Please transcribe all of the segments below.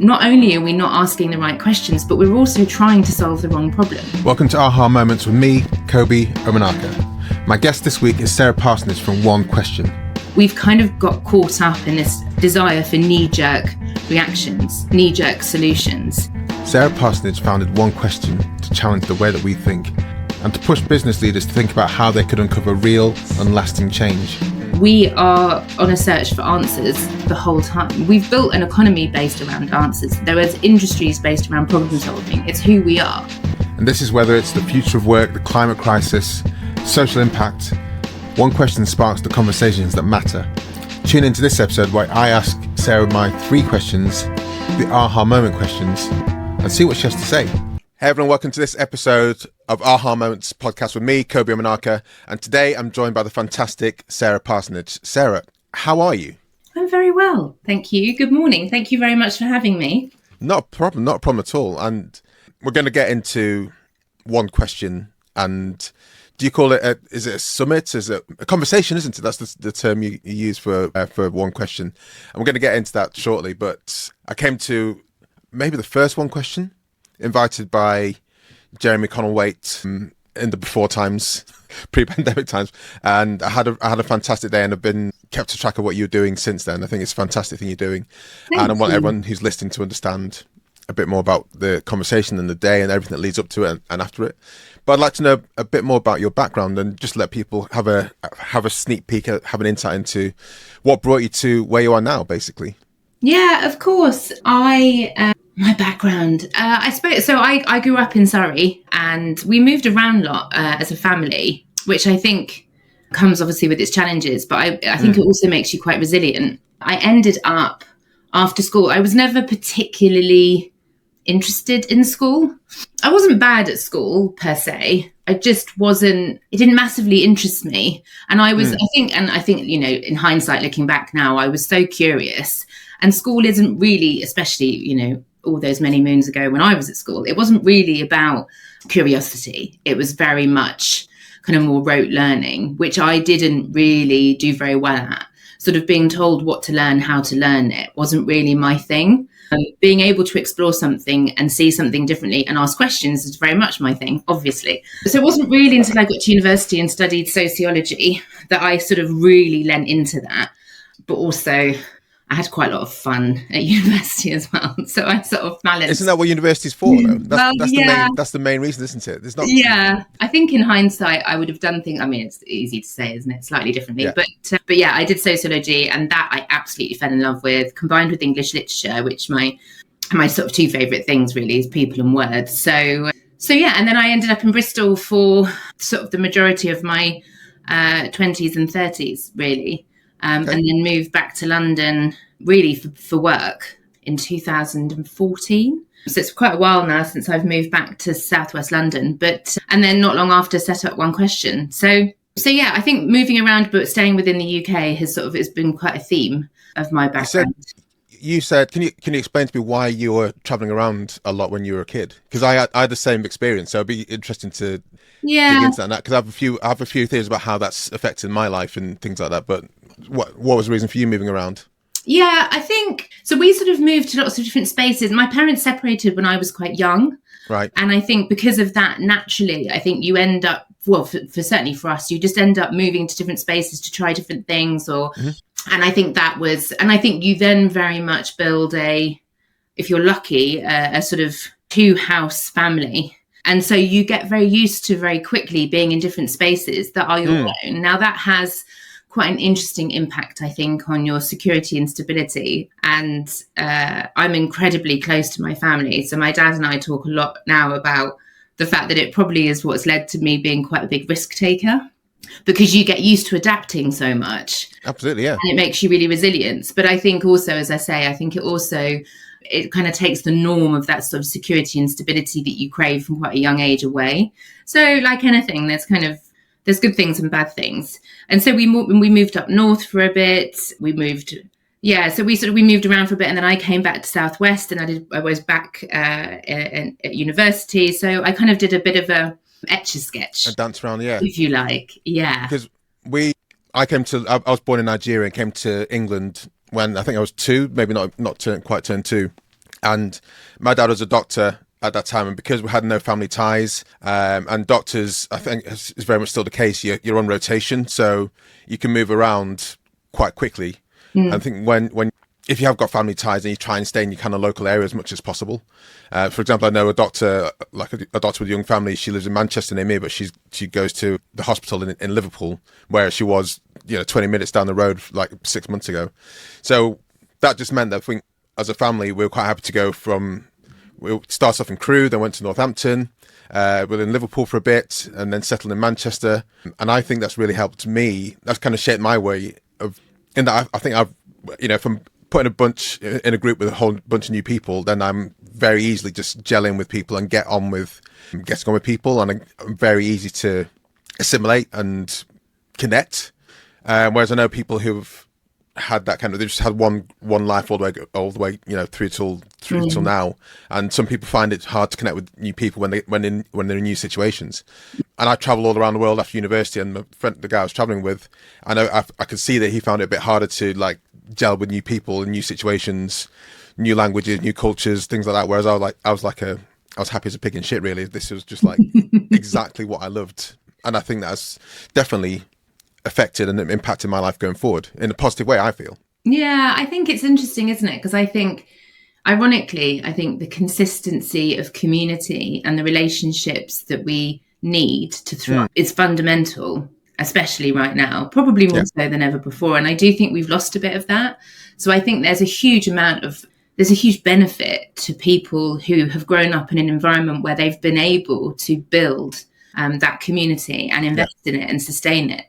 Not only are we not asking the right questions, but we're also trying to solve the wrong problem. Welcome to Aha Moments with me, Kobi Omenaka. My guest this week is Sarah Parsonage from One Question. We've kind of got caught up in this desire for knee-jerk reactions, knee-jerk solutions. Sarah Parsonage founded One Question to challenge the way that we think and to push business leaders to think about how they could uncover real and lasting change. We are on a search for answers the whole time. We've built an economy based around answers. There is industries based around problem solving. It's who we are. And this is whether it's the future of work, the climate crisis, social impact. One Question sparks the conversations that matter. Tune into this episode where I ask Sarah my 3 questions, the aha moment questions, and see what she has to say. Hey everyone, welcome to this episode of Aha Moments podcast with me, Kobi Omenaka, and today I'm joined by the fantastic Sarah Parsonage. Sarah, how are you? I'm very well, thank you. Good morning. Thank you very much for having me. Not a problem at all. And we're going to get into One Question. And do you call it is it a summit? Is it a conversation, isn't it? That's the term you use for One Question. And we're going to get into that shortly. But I came to maybe the first One Question, invited by Jeremy Connell-Waite in the before times, pre-pandemic times, and I had a fantastic day, and I've been kept track of what you're doing since then. I think it's a fantastic thing you're doing. And I want everyone who's listening to understand a bit more about the conversation and the day and everything that leads up to it and after it. But I'd like to know a bit more about your background and just let people have a sneak peek, have an insight into what brought you to where you are now, basically. Yeah, of course. My background, I suppose, so I grew up in Surrey and we moved around a lot as a family, which I think comes obviously with its challenges, but I think it also makes you quite resilient. I ended up after school, I was never particularly interested in school. I wasn't bad at school per se. It didn't massively interest me. And I think, you know, in hindsight, looking back now, I was so curious. And school isn't really, especially, you know, all those many moons ago when I was at school, it wasn't really about curiosity. It was very much kind of more rote learning, which I didn't really do very well at. Sort of being told what to learn, how to learn it wasn't really my thing. Being able to explore something and see something differently and ask questions is very much my thing, obviously. So it wasn't really until I got to university and studied sociology that I sort of really lent into that. But also, I had quite a lot of fun at university as well. So I sort of balanced. Isn't that what university's for, though? That's the main reason, isn't it? There's not. Yeah, I think in hindsight, I would have done things. I mean, it's easy to say, isn't it? Slightly differently. Yeah. But yeah, I did sociology, and that I absolutely fell in love with, combined with English literature, which my sort of 2 favourite things really is people and words. So yeah, and then I ended up in Bristol for sort of the majority of my 20s and 30s, really. And then moved back to London really for work in 2014. So it's quite a while now since I've moved back to southwest London, and then not long after set up One Question. So yeah, I think moving around but staying within the UK has been quite a theme of my background. You said, can you explain to me why you were traveling around a lot when you were a kid? Because I had the same experience, so it'd be interesting to dig into that. Because I have a few theories about how that's affected my life and things like that. But what was the reason for you moving around? Yeah, I think so. We sort of moved to lots of different spaces. My parents separated when I was quite young, right? And I think because of that, naturally, I think you end up, well, for certainly for us, you just end up moving to different spaces to try different things, And I think I think you then very much build if you're lucky, a sort of 2-house family. And so you get very used to very quickly being in different spaces that are your own. Now that has quite an interesting impact, I think, on your security and stability. And I'm incredibly close to my family. So my dad and I talk a lot now about the fact that it probably is what's led to me being quite a big risk taker, because you get used to adapting so much. Absolutely, yeah. And it makes you really resilient. But I think also, as I say, it kind of takes the norm of that sort of security and stability that you crave from quite a young age away. So like anything, there's good things and bad things. And so we moved up north for a bit. We moved around for a bit, and then I came back to Southwest, and I was back at university. So I kind of did a bit of a Etch-a-Sketch. A dance around, yeah. If you like, yeah. Because I was born in Nigeria and came to England when I think I was 2, maybe not quite turned 2. And my dad was a doctor at that time, and because we had no family ties, and doctors, I think, is very much still the case. You're on rotation, so you can move around quite quickly. I think when if you have got family ties, and you try and stay in your kind of local area as much as possible. For example, I know a doctor, like a doctor with a young family. She lives in Manchester near me, but she goes to the hospital in Liverpool, where she was 20 minutes down the road like 6 months ago. So that just meant that I think as a family we were quite happy to go from. We started off in Crewe, then went to Northampton. We were in Liverpool for a bit, and then settled in Manchester. And I think that's really helped me. That's kind of shaped my way of. In that, I think I've, if I'm putting a bunch in a group with a whole bunch of new people, then I'm very easily just gelling with people and getting on with people, and I'm very easy to assimilate and connect. Whereas I know people who've had that kind of, they just had one life all the way through till now, and some people find it hard to connect with new people when they're in new situations. And I travel all around the world after university, and the guy I was traveling with, I know I could see that he found it a bit harder to like gel with new people in new situations, new languages, new cultures, things like that. Whereas I was happy as a pig in shit, really. This was just like exactly what I loved, and I think that's definitely affected and impacted my life going forward in a positive way, I feel. Yeah, I think it's interesting, isn't it? Because I think, ironically, the consistency of community and the relationships that we need to thrive is fundamental, especially right now, probably more so than ever before. And I do think we've lost a bit of that. So I think there's a huge benefit to people who have grown up in an environment where they've been able to build that community and invest in it and sustain it.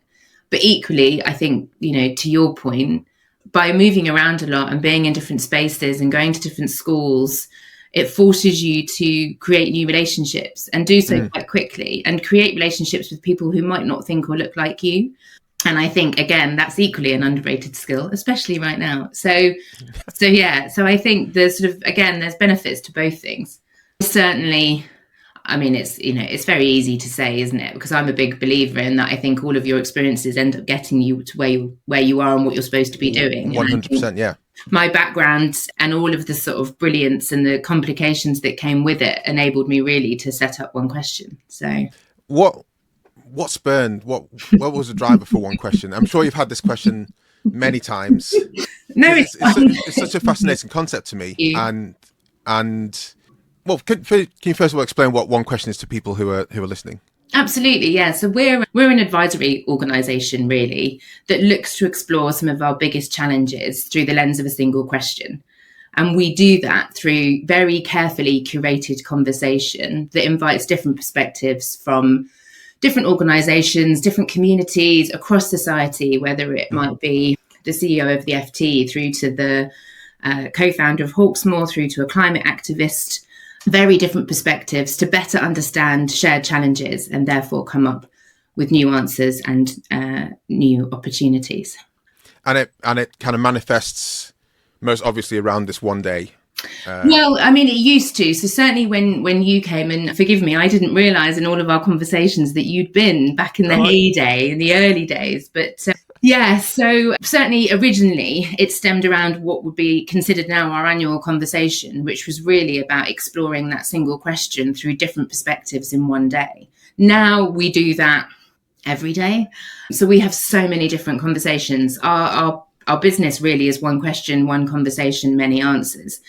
But equally, I think, to your point, by moving around a lot and being in different spaces and going to different schools, it forces you to create new relationships and do so quite quickly, and create relationships with people who might not think or look like you. And I think, again, that's equally an underrated skill, especially right now. So I think there's there's benefits to both things. Certainly, I mean, it's very easy to say, isn't it? Because I'm a big believer in that. I think all of your experiences end up getting you to where you are and what you're supposed to be doing. 100%, yeah. My background and all of the sort of brilliance and the complications that came with it enabled me really to set up One Question. So what spurned, what was the driver for One Question? I'm sure you've had this question many times. No, it's such a fascinating concept to me. And well, can you first of all explain what One Question is to people who are listening? Absolutely, yeah. So we're an advisory organisation, really, that looks to explore some of our biggest challenges through the lens of a single question. And we do that through very carefully curated conversation that invites different perspectives from different organisations, different communities across society, whether it might be the CEO of the FT through to the co-founder of Hawksmoor, through to a climate activist. Very different perspectives to better understand shared challenges and therefore come up with new answers and new opportunities. And it kind of manifests most obviously around this one day. Well, I mean, it used to. So certainly when you came, and forgive me, I didn't realise in all of our conversations that you'd been back in the heyday, in the early days. But so certainly originally it stemmed around what would be considered now our annual conversation, which was really about exploring that single question through different perspectives in one day. Now we do that every day. So we have so many different conversations. Our business really is one question, one conversation, many answers.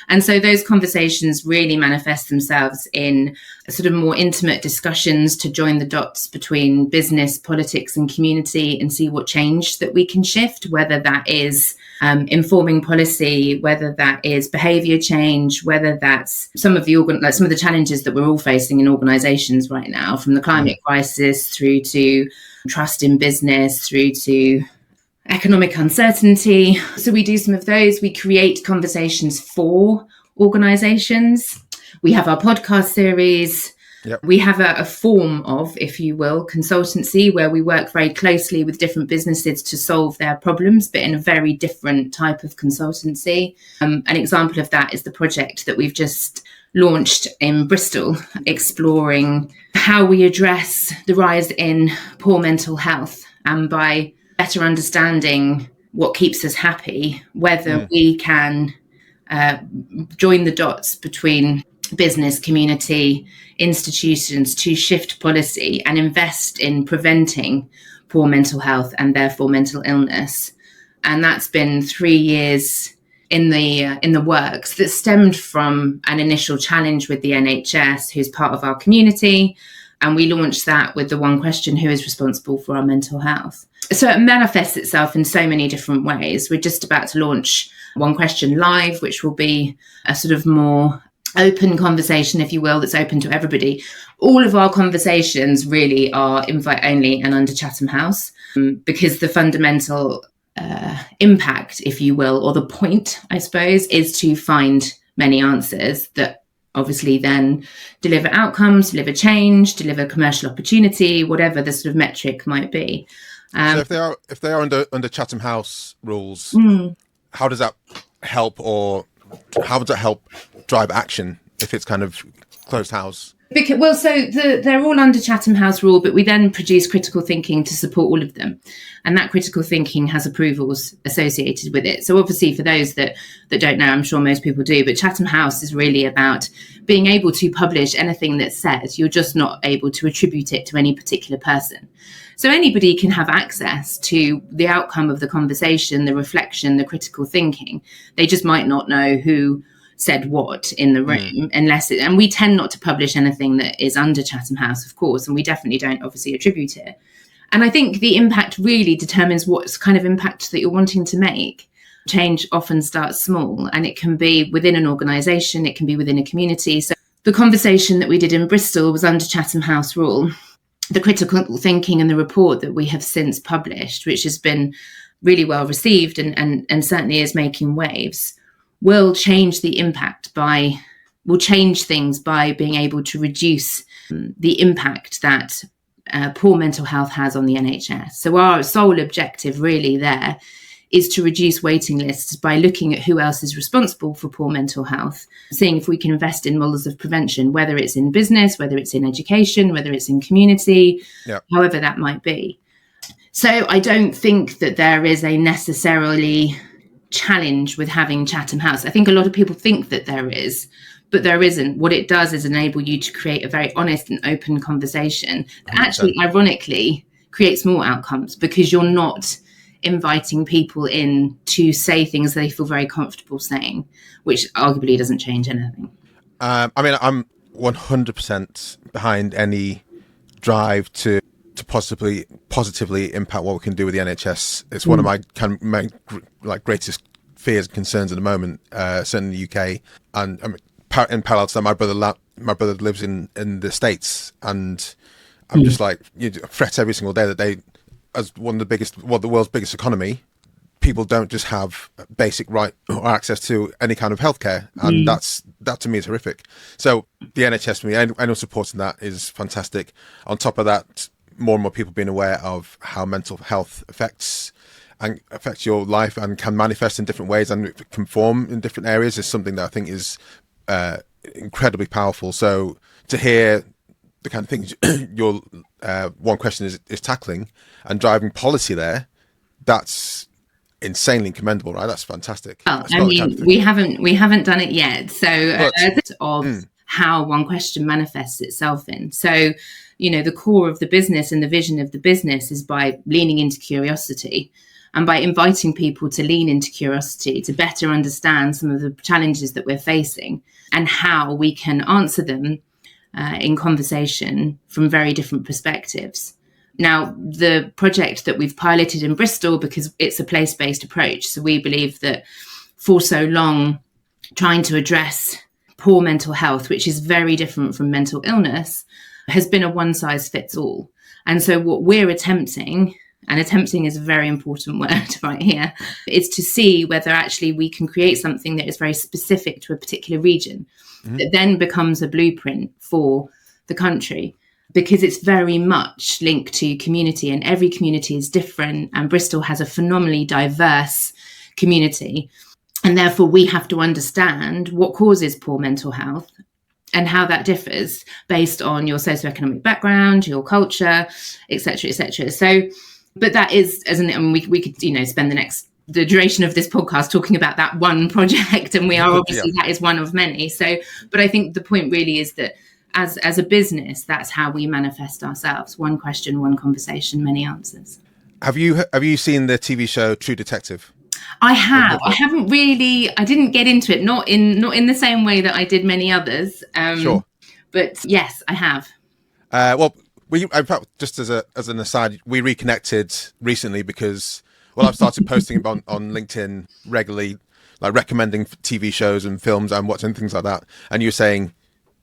And so those conversations really manifest themselves in sort of more intimate discussions to join the dots between business, politics and community and see what change that we can shift, whether that is informing policy, whether that is behaviour change, whether that's some of the challenges that we're all facing in organisations right now, from the climate crisis through to trust in business, through to economic uncertainty. So we do some of those. We create conversations for organisations. We have our podcast series. Yep. We have a form of, if you will, consultancy where we work very closely with different businesses to solve their problems, but in a very different type of consultancy. An example of that is the project that we've just launched in Bristol, exploring how we address the rise in poor mental health, and by better understanding what keeps us happy, whether we can join the dots between business, community, institutions to shift policy and invest in preventing poor mental health and therefore mental illness. And that's been 3 years in the works that stemmed from an initial challenge with the NHS, who's part of our community. And we launched that with the one question: who is responsible for our mental health? So it manifests itself in so many different ways. We're just about to launch One Question Live, which will be a sort of more open conversation, if you will, that's open to everybody. All of our conversations really are invite only and under Chatham House, because the fundamental impact, if you will, or the point, I suppose, is to find many answers that obviously then deliver outcomes, deliver change, deliver commercial opportunity, whatever the sort of metric might be. So if they are under Chatham House rules, how does that help, or how would that help drive action if it's kind of closed house? They're all under Chatham House rule, but we then produce critical thinking to support all of them. And that critical thinking has approvals associated with it. So obviously for those that don't know, I'm sure most people do, but Chatham House is really about being able to publish anything that's said. You're just not able to attribute it to any particular person. So anybody can have access to the outcome of the conversation, the reflection, the critical thinking. They just might not know who said what in the room, and we tend not to publish anything that is under Chatham House, of course, and we definitely don't obviously attribute it. And I think the impact really determines what kind of impact that you're wanting to make. Change often starts small, and it can be within an organisation, it can be within a community. So the conversation that we did in Bristol was under Chatham House rule. The critical thinking and the report that we have since published, which has been really well received and certainly is making waves, will change things by being able to reduce the impact that poor mental health has on the NHS. So our sole objective really there is to reduce waiting lists by looking at who else is responsible for poor mental health, seeing if we can invest in models of prevention, whether it's in business, whether it's in education, whether it's in community, however that might be. So I don't think that there is a necessarily challenge with having Chatham House. I think a lot of people think that there is, but there isn't. What it does is enable you to create a very honest and open conversation that actually, ironically, creates more outcomes, because you're not inviting people in to say things they feel very comfortable saying, which arguably doesn't change anything. I mean, I'm 100% behind any drive to positively impact what we can do with the NHS. It's one of my greatest fears and concerns at the moment, certainly in the UK. And in parallel to that, my brother lives in the States, and I'm just like, you fret every single day that they, as the world's biggest economy, people don't just have basic right or access to any kind of healthcare, and that to me is horrific. So the NHS for me, I know supporting that is fantastic. On top of that, more and more people being aware of how mental health affects your life and can manifest in different ways and can form in different areas is something that I think is incredibly powerful. So to hear the kind of things your one question is tackling and driving policy there, that's insanely commendable, right? That's fantastic. Well, I mean, we haven't done it yet. So how one question manifests itself in. So, the core of the business and the vision of the business is by leaning into curiosity and by inviting people to lean into curiosity to better understand some of the challenges that we're facing and how we can answer them in conversation from very different perspectives. Now, the project that we've piloted in Bristol, because it's a place-based approach, so we believe that for so long, trying to address poor mental health, which is very different from mental illness, has been a one-size-fits-all. And so what we're attempting, and attempting is a very important word right here, is to see whether actually we can create something that is very specific to a particular region, that then becomes a blueprint for the country, because it's very much linked to community, and every community is different, and Bristol has a phenomenally diverse community, and therefore we have to understand what causes poor mental health and how that differs based on your socioeconomic background, your culture, etc., etc. So, but that is, we could spend the next the duration of this podcast talking about that one project, and we are obviously that is one of many. So, but I think the point really is that as a business, that's how we manifest ourselves: one question, one conversation, many answers. Have you seen the TV show True Detective? I have. I haven't really. I didn't get into it, not in the same way that I did many others. Sure. But yes, I have. Well, in fact, just as an aside, we reconnected recently because, well, I've started posting on LinkedIn regularly, like recommending TV shows and films I'm watching and things like that. And you were saying,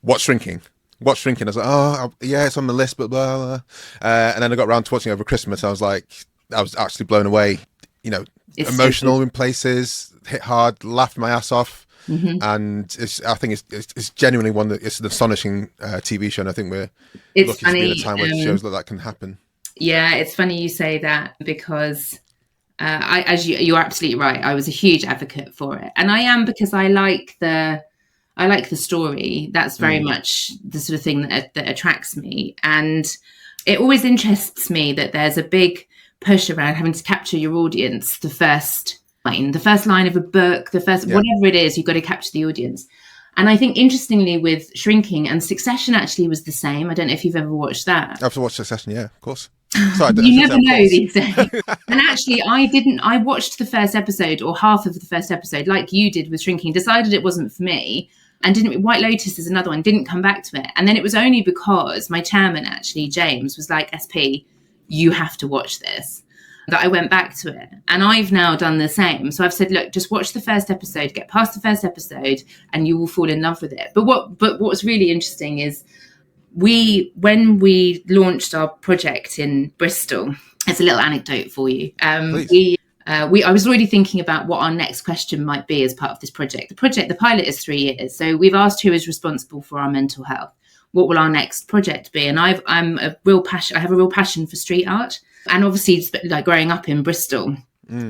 "What's Shrinking?" What's Shrinking? I was like, oh, yeah, it's on the list, but blah, blah. And then I got around to watching over Christmas. I was actually blown away. You know, it's emotional in places, hit hard, laughed my ass off. Mm-hmm. And I think it's genuinely it's an astonishing TV show. And I think we're lucky to be in a time where shows like that can happen. Yeah, it's funny you say that because you're absolutely right. I was a huge advocate for it. And I am because I like the story. That's very much the sort of thing that attracts me. And it always interests me that there's a big push around having to capture your audience. The first line of a book, whatever it is, you've got to capture the audience. And I think interestingly with Shrinking, and Succession actually was the same. I don't know if you've ever watched that. I've watched Succession, yeah, of course. Sorry, you never know these days. And actually I watched the first episode or half of the first episode like you did with Shrinking, decided it wasn't for me. And White Lotus is another one, didn't come back to it. And then it was only because my chairman, actually, James, was like, SP, you have to watch this, that I went back to it. And I've now done the same. So I've said, look, just watch the first episode, get past the first episode, and you will fall in love with it. But what's really interesting is when we launched our project in Bristol, it's a little anecdote for you. I was already thinking about what our next question might be as part of this project. The pilot is 3 years. So we've asked who is responsible for our mental health. What will our next project be? And I have a real passion for street art. And obviously, like growing up in Bristol,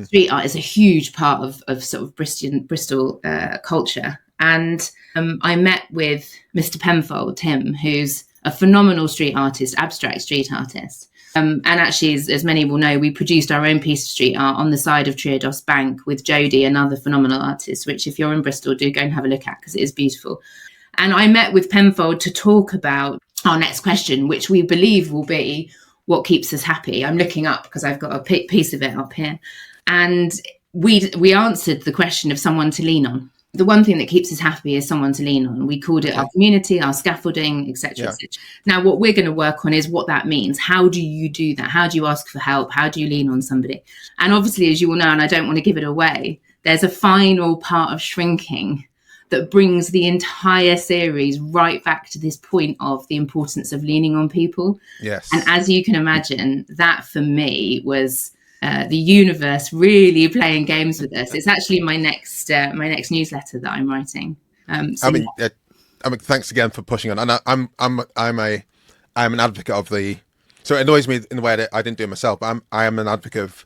street art is a huge part of sort of Bristol culture. And I met with Mr. Penfold, Tim, who's a phenomenal street artist, abstract street artist. And actually, as many will know, we produced our own piece of street art on the side of Triodos Bank with Jodie, another phenomenal artist, which if you're in Bristol, do go and have a look at because it is beautiful. And I met with Penfold to talk about our next question, which we believe will be what keeps us happy. I'm looking up because I've got a piece of it up here. And we answered the question of someone to lean on. The one thing that keeps us happy is someone to lean on. We called it our community, our scaffolding, etc. etc. Now, what we're going to work on is what that means. How do you do that? How do you ask for help? How do you lean on somebody? And obviously, as you will know, and I don't want to give it away, there's a final part of Shrinking that brings the entire series right back to this point of the importance of leaning on people. Yes. And as you can imagine, that for me was the universe really playing games with us. It's actually my next newsletter that I'm writing. Thanks again for pushing on. And I'm an advocate of the. So it annoys me in the way that I didn't do it myself. But I am an advocate of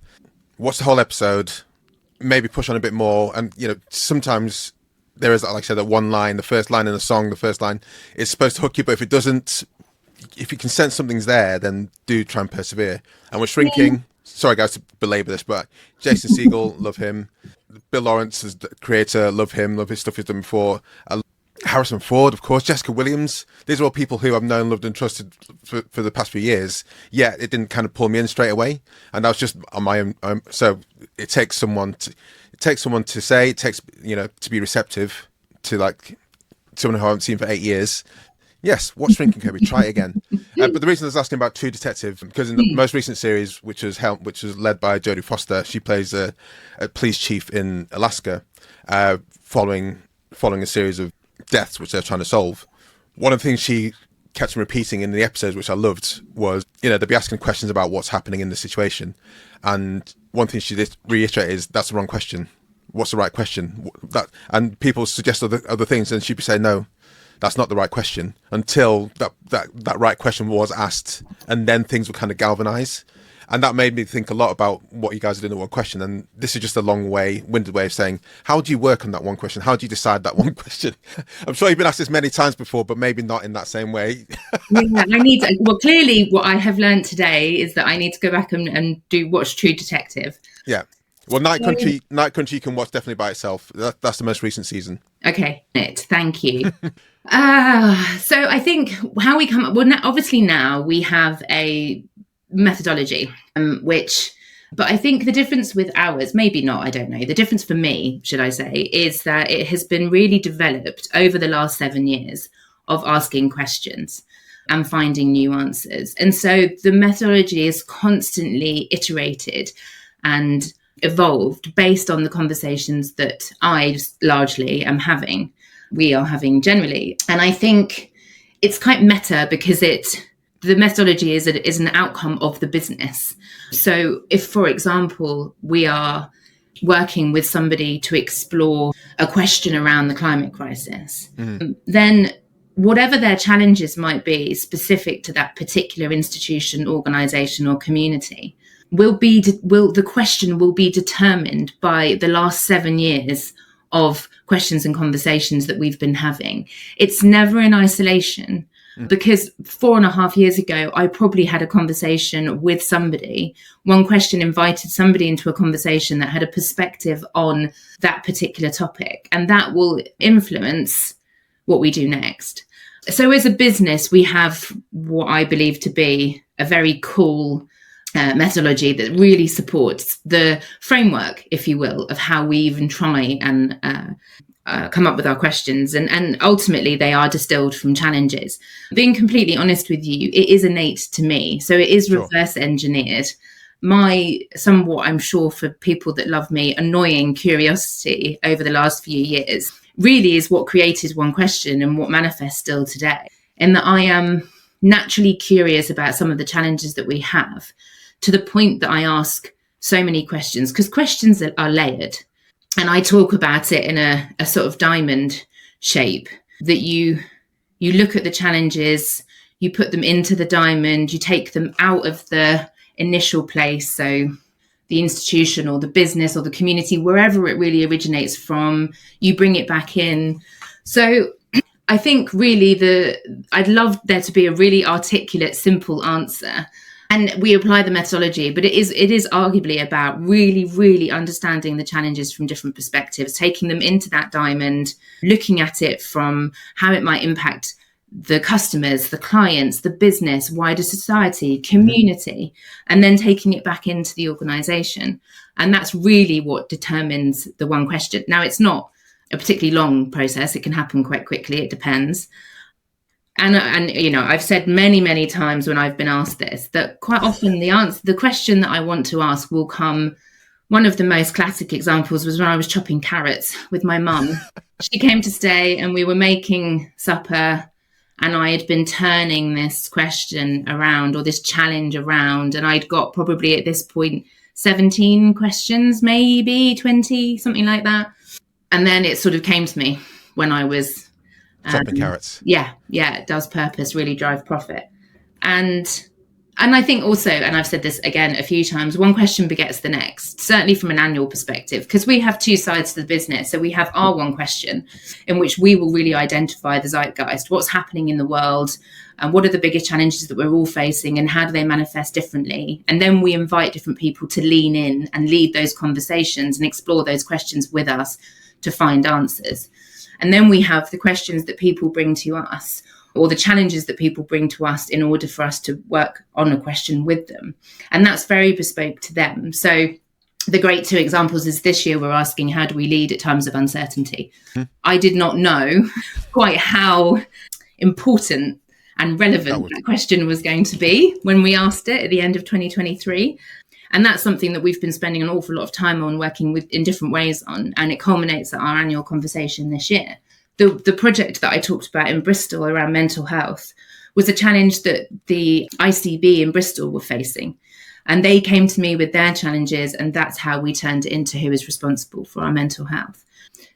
watch the whole episode, maybe push on a bit more, and sometimes there is, like I said, that one line, the first line in a song, the first line is supposed to hook you, but if it doesn't, if you can sense something's there, then do try and persevere. And with Shrinking. Sorry, guys, to belabor this, but Jason Segel, love him. Bill Lawrence, as the creator, love him, love his stuff he's done before. Harrison Ford, of course, Jessica Williams. These are all people who I've known, loved, and trusted for the past few years. Yet it didn't kind of pull me in straight away, and that was just on my own. So it takes someone to say, it takes to be receptive to like someone who I haven't seen for 8 years. Yes, watch Shrinking, Kobi. Try it again. But the reason I was asking about True Detective, because in the most recent series, which was led by Jodie Foster, she plays a police chief in Alaska, following a series of deaths which they're trying to solve. One of the things she kept on repeating in the episodes, which I loved, was they'd be asking questions about what's happening in the situation, and one thing she did reiterate is that's the wrong question. What's the right question? And people suggest other things, and she'd be saying no. That's not the right question until that right question was asked, and then things would kind of galvanize. And that made me think a lot about what you guys did in the one question. And this is just a winded way of saying, how do you work on that one question? How do you decide that one question? I'm sure you've been asked this many times before, but maybe not in that same way. Clearly what I have learned today is that I need to go back and watch True Detective. Yeah. Well, Night Country you can watch definitely by itself. That's the most recent season. Okay, thank you. So I think how we come up, well, obviously now we have a methodology, but I think the difference with ours, maybe not, I don't know. The difference for me, should I say, is that it has been really developed over the last 7 years of asking questions and finding new answers. And so the methodology is constantly iterated and evolved based on the conversations that I largely am having, we are having generally. And I think it's quite meta because the methodology is an outcome of the business. So if, for example, we are working with somebody to explore a question around the climate crisis, then whatever their challenges might be specific to that particular institution, organization, or community, the question will be determined by the last 7 years of questions and conversations that we've been having. It's never in isolation, because 4.5 years ago, I probably had a conversation with somebody. One question invited somebody into a conversation that had a perspective on that particular topic, and that will influence what we do next. So as a business, we have what I believe to be a very cool methodology that really supports the framework, if you will, of how we even try and come up with our questions. And ultimately, they are distilled from challenges. Being completely honest with you, it is innate to me. So it is reverse engineered. My somewhat, I'm sure for people that love me, annoying curiosity over the last few years really is what created One Question and what manifests still today. And that I am naturally curious about some of the challenges that we have, to the point that I ask so many questions, because questions are layered. And I talk about it in a sort of diamond shape, that you look at the challenges, you put them into the diamond, you take them out of the initial place, so the institution or the business or the community, wherever it really originates from, you bring it back in. So I think really I'd love there to be a really articulate, simple answer. And we apply the methodology, but it is arguably about really, really understanding the challenges from different perspectives, taking them into that diamond, looking at it from how it might impact the customers, the clients, the business, wider society, community, and then taking it back into the organization. And that's really what determines the One Question. Now, it's not a particularly long process. It can happen quite quickly. It depends. And you know, I've said many, many times when I've been asked this, that quite often the question that I want to ask will come. One of the most classic examples was when I was chopping carrots with my mum. She came to stay and we were making supper, and I had been turning this question around, or this challenge around, and I'd got probably at this point 17 questions, maybe 20, something like that. And then it sort of came to me when I was chopping carrots. Yeah, it does purpose, really drive profit. And I think also, and I've said this again a few times, one question begets the next, certainly from an annual perspective, because we have two sides to the business. So we have our One Question, in which we will really identify the zeitgeist, what's happening in the world, and what are the biggest challenges that we're all facing, and how do they manifest differently? And then we invite different people to lean in and lead those conversations and explore those questions with us to find answers. And then we have the questions that people bring to us, or the challenges that people bring to us in order for us to work on a question with them. And that's very bespoke to them. So the great two examples is this year we're asking, how do we lead at times of uncertainty? I did not know quite how important and relevant that question was going to be when we asked it at the end of 2023. And that's something that we've been spending an awful lot of time on, working with in different ways on, and it culminates at our annual conversation this year. The project that I talked about in Bristol around mental health was a challenge that the ICB in Bristol were facing. And they came to me with their challenges, and that's how we turned it into who is responsible for our mental health.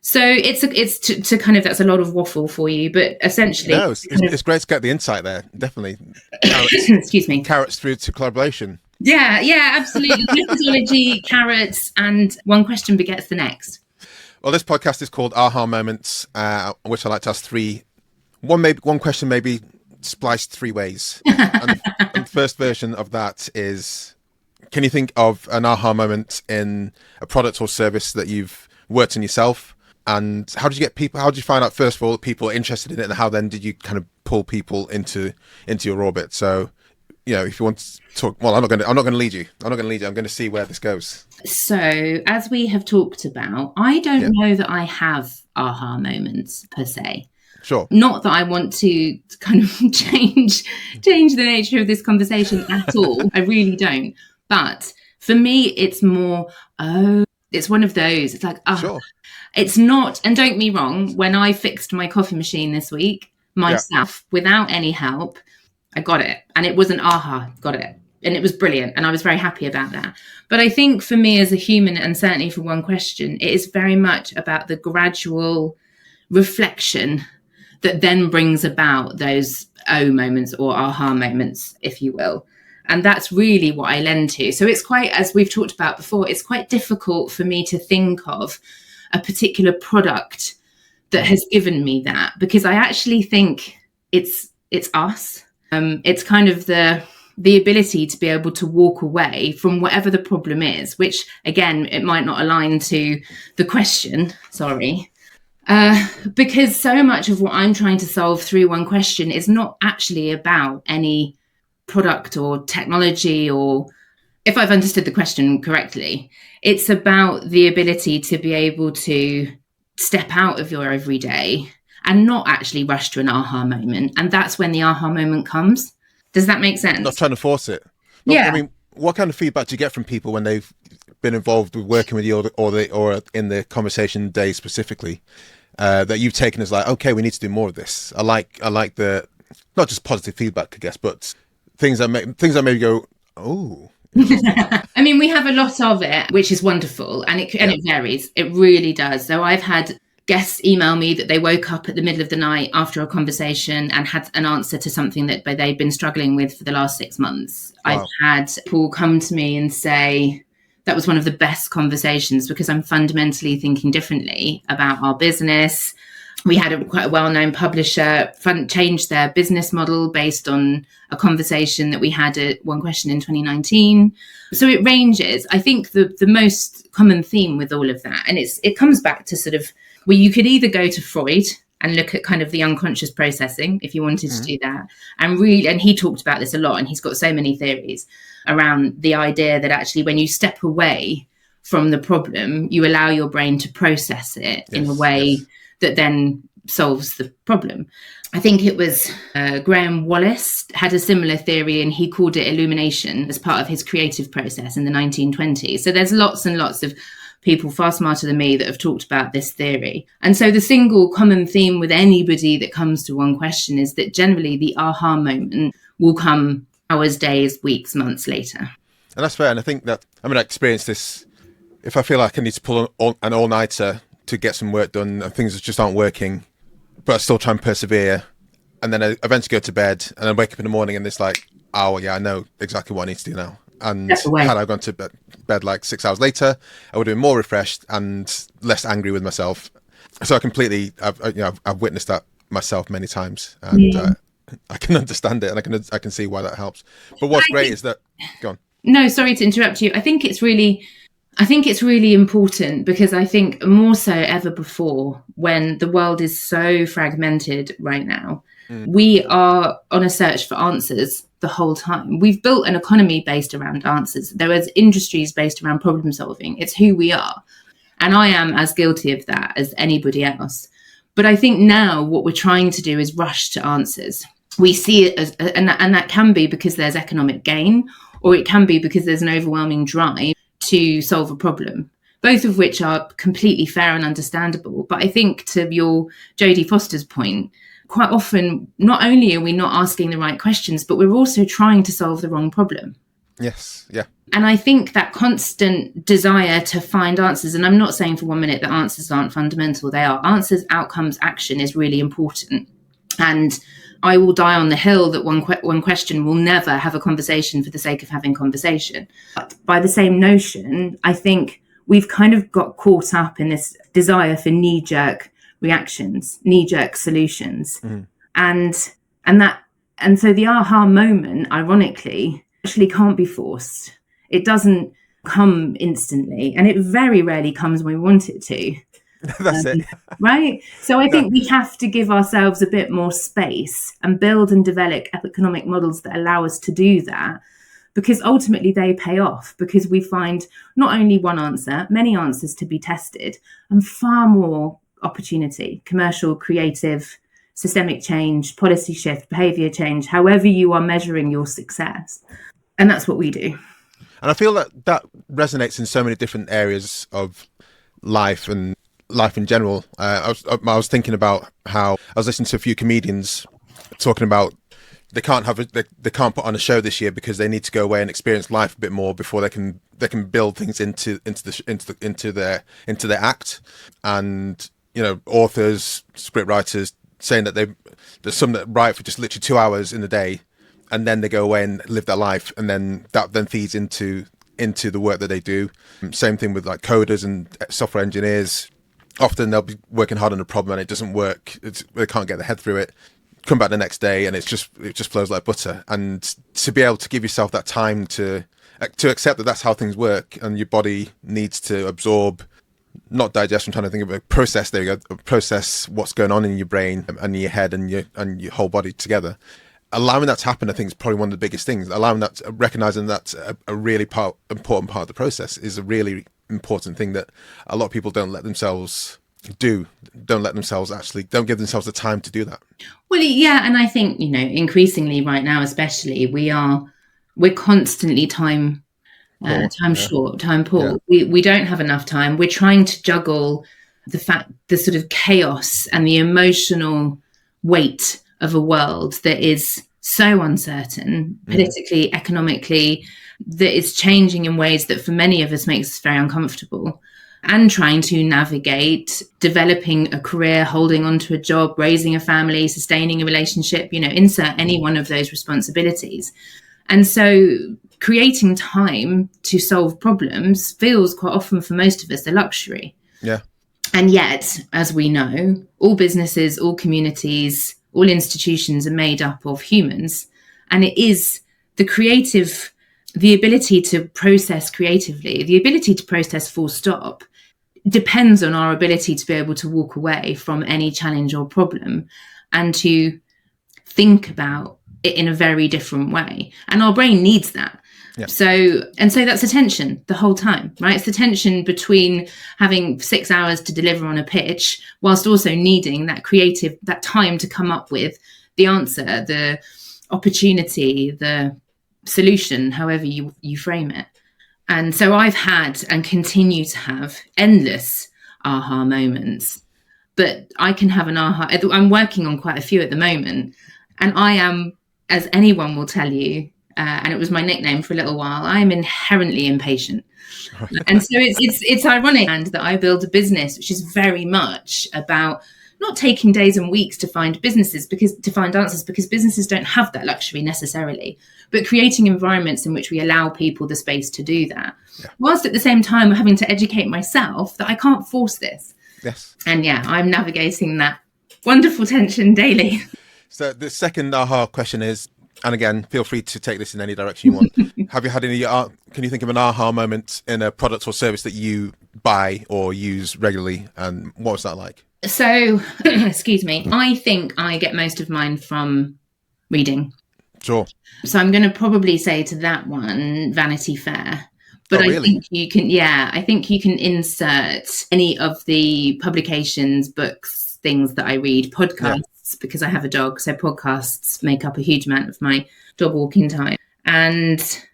So it's to kind of, that's a lot of waffle for you, but essentially... No, it's great to get the insight there, definitely. Carrots, excuse me. Carrots through to collaboration. Yeah, absolutely. Methodology, carrots, and one question begets the next. Well, this podcast is called Aha Moments, which I like to ask one question maybe spliced 3 ways. And the first version of that is, Can you think of an aha moment in a product or service that you've worked on yourself? And how did you get people? How did you find out, first of all, that people are interested in it, and how then did you kind of pull people into your orbit? So, if you want to talk, well, I'm not going to lead you. I'm going to see where this goes. So, as we have talked about, I don't know that I have aha moments per se. Sure. Not that I want to kind of change the nature of this conversation at all. I really don't. But for me, it's more, it's one of those. It's like, sure. It's not, and don't get me wrong, when I fixed my coffee machine this week myself without any help, I got it. And it was an got it. And it was brilliant. And I was very happy about that. But I think for me as a human, and certainly for One Question, it is very much about the gradual reflection that then brings about those moments or aha moments, if you will. And that's really what I lend to. So it's quite, as we've talked about before, it's quite difficult for me to think of a particular product that has given me that, because I actually think it's us. It's kind of the ability to be able to walk away from whatever the problem is, which again, it might not align to the question, sorry. Because so much of what I'm trying to solve through One Question is not actually about any product or technology, or if I've understood the question correctly, it's about the ability to be able to step out of your everyday and not actually rush to an aha moment. And that's when the aha moment comes. Does that make sense? Not trying to force it. But, I mean, what kind of feedback do you get from people when they've been involved with working with you or in the conversation day specifically, that you've taken as like, okay, we need to do more of this? I like the, not just positive feedback, I guess, but things that maybe go, oh. I mean, we have a lot of it, which is wonderful, and it varies. It really does. So I've had guests email me that they woke up at the middle of the night after a conversation and had an answer to something that they'd been struggling with for the last 6 months. Wow. I've had people come to me and say, that was one of the best conversations because I'm fundamentally thinking differently about our business. We had quite a well-known publisher change their business model based on a conversation that we had at One Question in 2019. So it ranges. I think the most common theme with all of that, and it comes back to sort of where you could either go to Freud and look at kind of the unconscious processing, if you wanted to do that. And he talked about this a lot, and he's got so many theories around the idea that actually when you step away from the problem, you allow your brain to process it in a way that then solves the problem. I think it was Graham Wallace had a similar theory, and he called it illumination as part of his creative process in the 1920s. So there's lots and lots of people far smarter than me that have talked about this theory. And so the single common theme with anybody that comes to One Question is that generally the aha moment will come hours, days, weeks, months later. And that's fair. And I think that, I experienced this, if I feel like I need to pull an all-nighter to get some work done and things just aren't working, but I still try and persevere, and then I eventually go to bed and I wake up in the morning and it's like, oh yeah, I know exactly what I need to do now. And had I gone to bed like 6 hours later, I would have been more refreshed and less angry with myself. So I've witnessed that myself many times, and I can understand it, and I can see why that helps. But what's great is that, go on. No, sorry to interrupt you. I think it's really important, because I think more so ever before, when the world is so fragmented right now, we are on a search for answers the whole time. We've built an economy based around answers. There is industries based around problem solving. It's who we are. And I am as guilty of that as anybody else. But I think now what we're trying to do is rush to answers. We see it as, and that can be because there's economic gain, or it can be because there's an overwhelming drive to solve a problem, both of which are completely fair and understandable. But I think, to your Jodie Foster's point, quite often, not only are we not asking the right questions, but we're also trying to solve the wrong problem. Yes, yeah. And I think that constant desire to find answers, and I'm not saying for 1 minute that answers aren't fundamental, they are. Answers, outcomes, action is really important. And I will die on the hill that one question will never have a conversation for the sake of having conversation. But by the same notion, I think we've kind of got caught up in this desire for knee-jerk reactions, knee-jerk solutions. And so the aha moment, ironically, actually can't be forced. It doesn't come instantly, and it very rarely comes when we want it to. That's it. Right? So I No. think we have to give ourselves a bit more space and build and develop economic models that allow us to do that, because ultimately they pay off, because we find not only one answer, many answers to be tested, and far more opportunity, commercial, creative, systemic change, policy shift, behavior change, however you are measuring your success. And that's what we do. And I feel that resonates in so many different areas of life and life in general. I was thinking about how I was listening to a few comedians talking about they can't put on a show this year because they need to go away and experience life a bit more before they can build things into their act. And authors, script writers saying that there's some that write for just literally 2 hours in a day, and then they go away and live their life, and then that then feeds into the work that they do. Same thing with like coders and software engineers. Often they'll be working hard on a problem and it doesn't work. They can't get their head through it. Come back the next day and it just flows like butter. And to be able to give yourself that time to accept that that's how things work, and your body needs to absorb, not digest. I'm trying to think of a process. There you go. Process what's going on in your brain and your head and your whole body together. Allowing that to happen, I think, is probably one of the biggest things. Recognizing that's a really important part of the process is a really important thing that a lot of people don't let themselves do. Don't give themselves the time to do that. Well, yeah, and I think increasingly right now, especially, we're constantly time short, time poor. Yeah. We don't have enough time. We're trying to juggle the sort of chaos and the emotional weight of a world that is so uncertain, politically, economically, that is changing in ways that for many of us makes us very uncomfortable, and trying to navigate developing a career, holding onto a job, raising a family, sustaining a relationship, insert any one of those responsibilities. And so creating time to solve problems feels quite often for most of us a luxury. Yeah. And yet, as we know, all businesses, all communities, all institutions are made up of humans. And it is the ability to process creatively, the ability to process full stop, depends on our ability to be able to walk away from any challenge or problem and to think about it in a very different way. And our brain needs that. Yeah. So that's a tension the whole time, right? It's the tension between having 6 hours to deliver on a pitch whilst also needing that time to come up with the answer, the opportunity, the solution, however you frame it. And so I've had and continue to have endless aha moments, but I can have an aha. I'm working on quite a few at the moment, and I am, as anyone will tell you, and it was my nickname for a little while, I am inherently impatient. And so it's ironic that I build a business which is very much about not taking days and weeks to find answers, because businesses don't have that luxury necessarily, but creating environments in which we allow people the space to do that. Yeah. Whilst at the same time having to educate myself that I can't force this. Yes. And yeah, I'm navigating that wonderful tension daily. So the second aha question is, and again, feel free to take this in any direction you want. Have you had can you think of an aha moment in a product or service that you buy or use regularly? And what was that like? So, excuse me, I think I get most of mine from reading. Sure. So I'm going to probably say to that one, Vanity Fair. But really? I think you can insert any of the publications, books, things that I read, podcasts, because I have a dog. So podcasts make up a huge amount of my dog walking time. And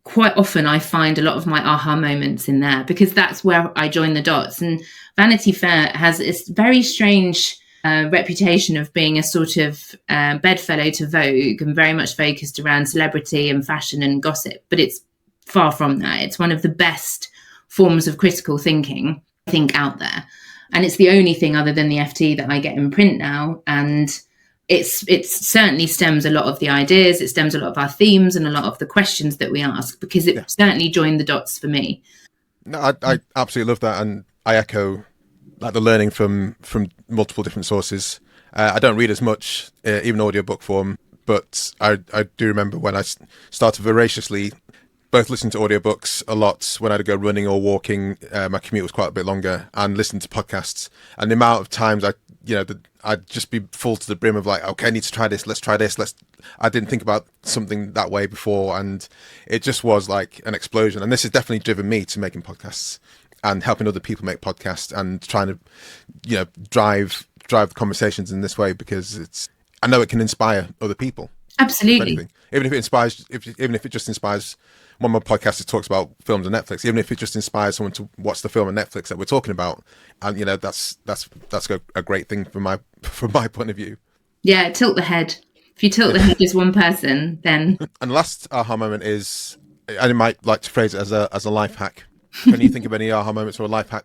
quite often I find a lot of my aha moments in there, because that's where I join the dots. And Vanity Fair has this very strange reputation of being a sort of bedfellow to Vogue, and very much focused around celebrity and fashion and gossip. But it's far from that. It's one of the best forms of critical thinking, I think, out there. And it's the only thing other than the FT that I get in print now. And it certainly stems a lot of the ideas, it stems a lot of our themes and a lot of the questions that we ask, because it certainly joined the dots for me. No, I absolutely love that. And I echo like the learning from multiple different sources. I don't read as much, even audiobook form, but I do remember when I started voraciously both listened to audiobooks a lot when I'd go running or walking. My commute was quite a bit longer, and listened to podcasts. And the amount of times I'd just be full to the brim of like, okay, I need to try this. Let's try this. I didn't think about something that way before, and it just was like an explosion. And this has definitely driven me to making podcasts and helping other people make podcasts and trying to, drive the conversations in this way, because I know it can inspire other people. Absolutely. Even if it just inspires one of my podcasts that talks about films on Netflix, even if it just inspires someone to watch the film on Netflix that we're talking about, and that's a great thing from my point of view. Yeah, tilt the head. If you tilt the head as one person, then. And the last aha moment is, I might like to phrase it as a life hack. Can you think of any aha moments or a life hack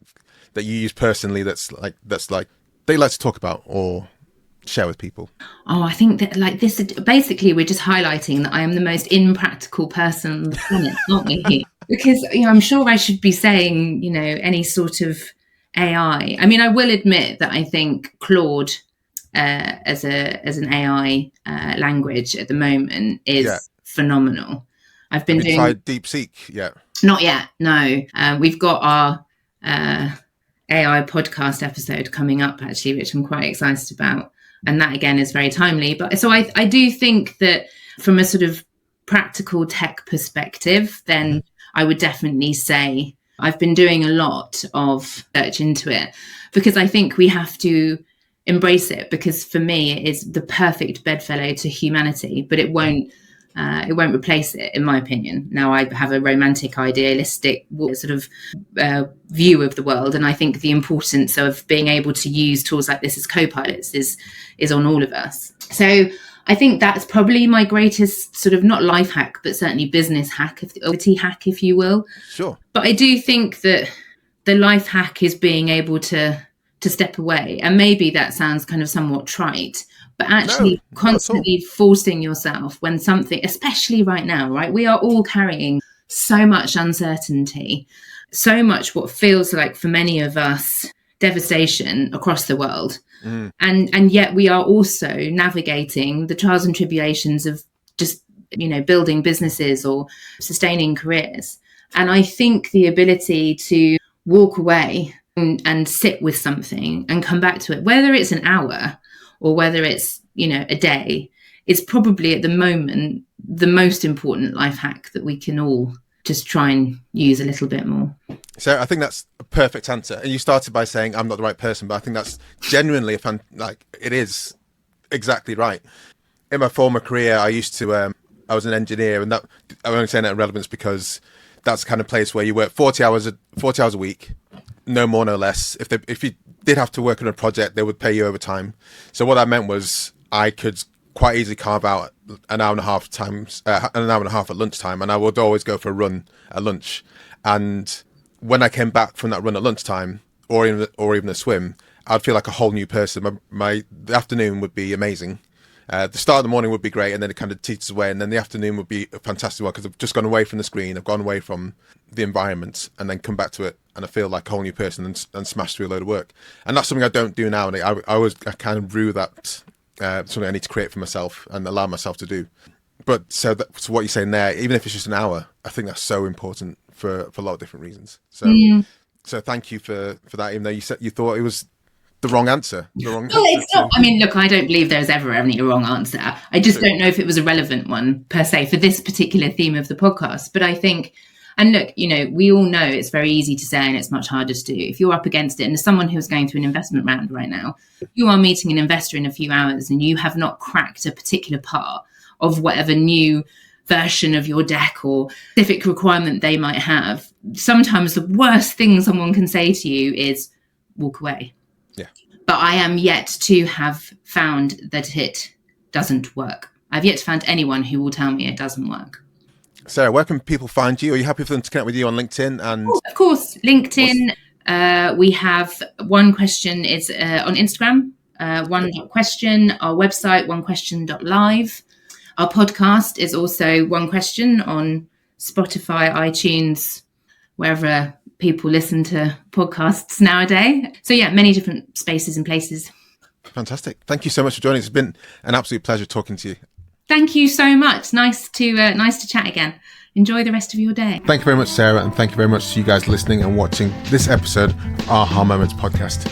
that you use personally that's like that you like to talk about or share with people? I think that like this, basically we're just highlighting that I am the most impractical person on the planet, aren't we? Because I'm sure I should be saying any sort of AI. I mean, I will admit that I think Claude as an AI language at the moment is phenomenal. Have you tried DeepSeek yet? Not yet, no. We've got our AI podcast episode coming up, actually, which I'm quite excited about. And that, again, is very timely. But so I do think that from a sort of practical tech perspective, then I would definitely say I've been doing a lot of research into it, because I think we have to embrace it, because for me, it is the perfect bedfellow to humanity, but it won't replace it, in my opinion. Now, I have a romantic, idealistic sort of view of the world, and I think the importance of being able to use tools like this as co-pilots is on all of us. So I think that's probably my greatest sort of, not life hack, but certainly business hack, hack, if you will. Sure. But I do think that the life hack is being able to step away, and maybe that sounds kind of somewhat trite, but actually constantly forcing yourself when something, especially right now, right? We are all carrying so much uncertainty, so much what feels like for many of us devastation across the world. And yet we are also navigating the trials and tribulations of just, building businesses or sustaining careers. And I think the ability to walk away and sit with something and come back to it, whether it's an hour or whether it's, a day, is probably at the moment the most important life hack that we can all just try and use a little bit more. So I think that's a perfect answer. And you started by saying I'm not the right person, but I think that's genuinely it is exactly right. In my former career, I used to, I was an engineer, and that I'm only saying that in relevance because that's the kind of place where you work 40 hours a week, no more, no less. If you did have to work on a project, they would pay you overtime. So what that meant was I could quite easily carve out an hour and a half at lunchtime, and I would always go for a run at lunch. And when I came back from that run at lunchtime, or even a swim, I'd feel like a whole new person. The afternoon would be amazing. The start of the morning would be great, and then it kind of teeters away, and then the afternoon would be a fantastic one because I've just gone away from the screen, I've gone away from the environment, and then come back to it, and I feel like a whole new person and smash through a load of work. And that's something I don't do now, and I kind of rue that. Something I need to create for myself and allow myself to do. But so what you're saying there, even if it's just an hour, I think that's so important for a lot of different reasons. So thank you for that, even though you said you thought it was the wrong answer. It's not. I mean, look, I don't believe there's ever any wrong answer. I just don't know if it was a relevant one per se for this particular theme of the podcast. But I think, and look, we all know it's very easy to say and it's much harder to do. If you're up against it, and as someone who's going through an investment round right now, you are meeting an investor in a few hours and you have not cracked a particular part of whatever new version of your deck or specific requirement they might have. Sometimes the worst thing someone can say to you is walk away. Yeah. But I am yet to have found that it doesn't work. I've yet to find anyone who will tell me it doesn't work. Sarah, where can people find you? Are you happy for them to connect with you on LinkedIn? And of course, LinkedIn. We have One Question is on Instagram, one.question. Our website, onequestion.live. Our podcast is also One Question on Spotify, iTunes, wherever people listen to podcasts nowadays. So yeah, many different spaces and places. Fantastic. Thank you so much for joining us. It's been an absolute pleasure talking to you. Thank you so much. Nice to chat again. enjoy the rest of your day. Thank you very much, Sarah, and thank you very much to you guys listening and watching this episode of Aha Moments podcast.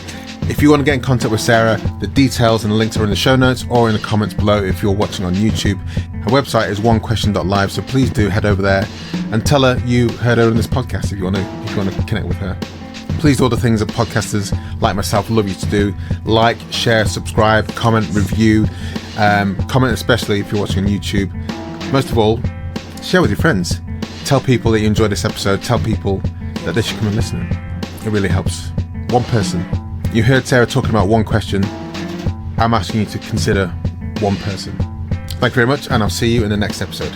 If you want to get in contact with Sarah, the details and the links are in the show notes or in the comments below if you're watching on YouTube. Her website is onequestion.live, so please do head over there and tell her you heard her in this podcast if you want to connect with her. Please do all the things that podcasters like myself love you to do. Like, share, subscribe, comment, review, comment especially if you're watching on YouTube. Most of all, share with your friends. Tell people that you enjoyed this episode. Tell people that they should come and listen. It really helps. One person. You heard Sarah talking about one question. I'm asking you to consider one person. Thank you very much, and I'll see you in the next episode.